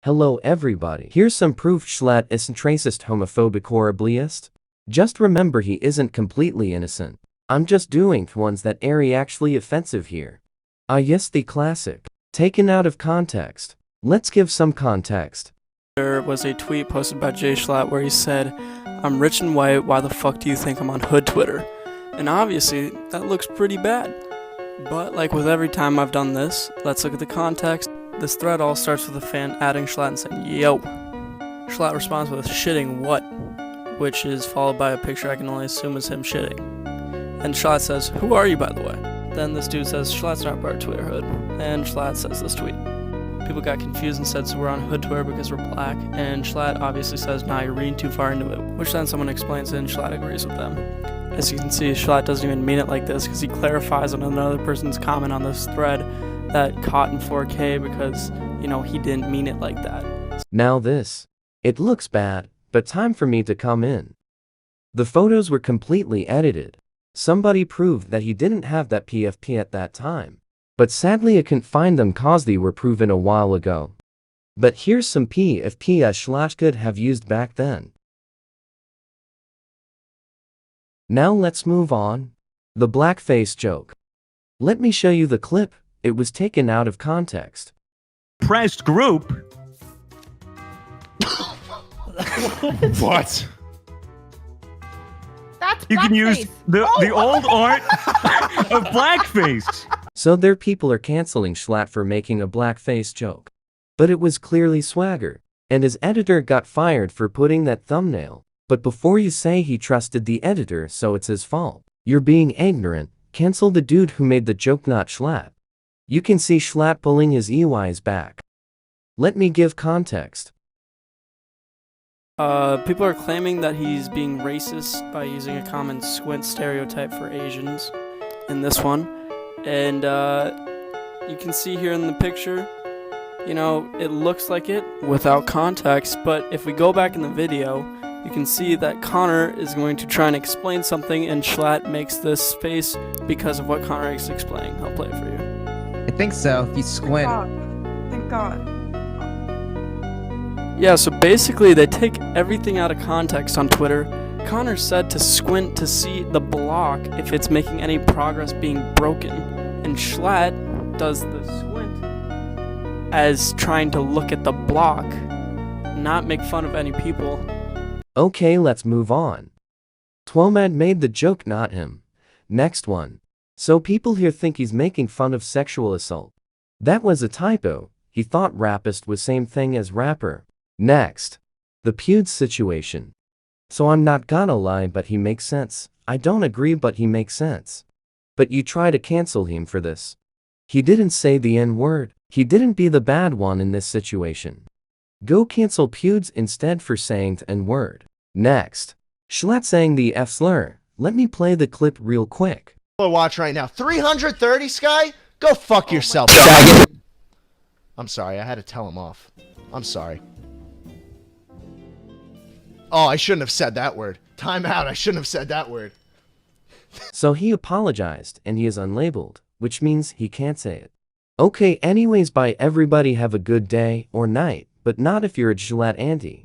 Hello everybody. Here's some proof Schlatt isn't racist, homophobic, or ableist. Just remember he isn't completely innocent. I'm just doing ones that are actually offensive here. Ah yes, the classic. Taken out of context. Let's give some context. There was a tweet posted by jschlatt where he said, "I'm rich and white, why the fuck do you think I'm on hood Twitter?" And obviously, that looks pretty bad. But like with every time I've done this, let's look at the context. This thread all starts with a fan adding Schlatt and saying, "Yo." Schlatt responds with, "Shitting what?" which is followed by a picture I can only assume is him shitting. And Schlatt says, "Who are you, by the way?" Then this dude says, "Schlatt's not part of Twitter hood." And Schlatt says this tweet. People got confused and said, "So we're on hood Twitter because we're black." And Schlatt obviously says, "Nah, you're reading too far into it." Which then someone explains it and Schlatt agrees with them. As you can see, Schlatt doesn't even mean it like this because he clarifies on another person's comment on this thread that caught in 4K because, he didn't mean it like that. Now this. It looks bad, but time for me to come in. The photos were completely edited. Somebody proved that he didn't have that PFP at that time. But sadly I couldn't find them cause they were proven a while ago. But here's some PFP Schlatt could have used back then. Now let's move on. The blackface joke. Let me show you the clip. It was taken out of context. Pressed group. What? That's You can use blackface. the old art of blackface. So there people are canceling Schlatt for making a blackface joke. But it was clearly swagger, and his editor got fired for putting that thumbnail. But before you say he trusted the editor so it's his fault, you're being ignorant. Cancel the dude who made the joke, not Schlatt. You can see Schlatt pulling his EYs back. Let me give context. People are claiming that he's being racist by using a common squint stereotype for Asians in this one. And you can see here in the picture, it looks like it without context, but if we go back in the video, you can see that Connor is going to try and explain something and Schlatt makes this face because of what Connor is explaining. I'll play it for you. I think so, if you squint. Thank God. Yeah, so basically they take everything out of context on Twitter. Connor said to squint to see the block if it's making any progress being broken. And Schlatt does the squint as trying to look at the block, not make fun of any people. Okay, let's move on. Twomad made the joke, not him. Next one. So people here think he's making fun of sexual assault. That was a typo. He thought rapist was same thing as rapper. Next. The VIDS situation. So I'm not gonna lie, but he makes sense. I don't agree, but he makes sense. But you try to cancel him for this. He didn't say the N-word. He didn't be the bad one in this situation. Go cancel VIDS instead for saying the N-word. Next. Schlatt saying the F-slur. Let me play the clip real quick. Watch right now. 330, Sky? Go fuck yourself. I'm sorry, I had to tell him off. I'm sorry. Oh, I shouldn't have said that word. Time out, I shouldn't have said that word. So he apologized and he is unlabeled, which means he can't say it. Okay, anyways, bye everybody, have a good day or night, but not if you're a jschlatt anti.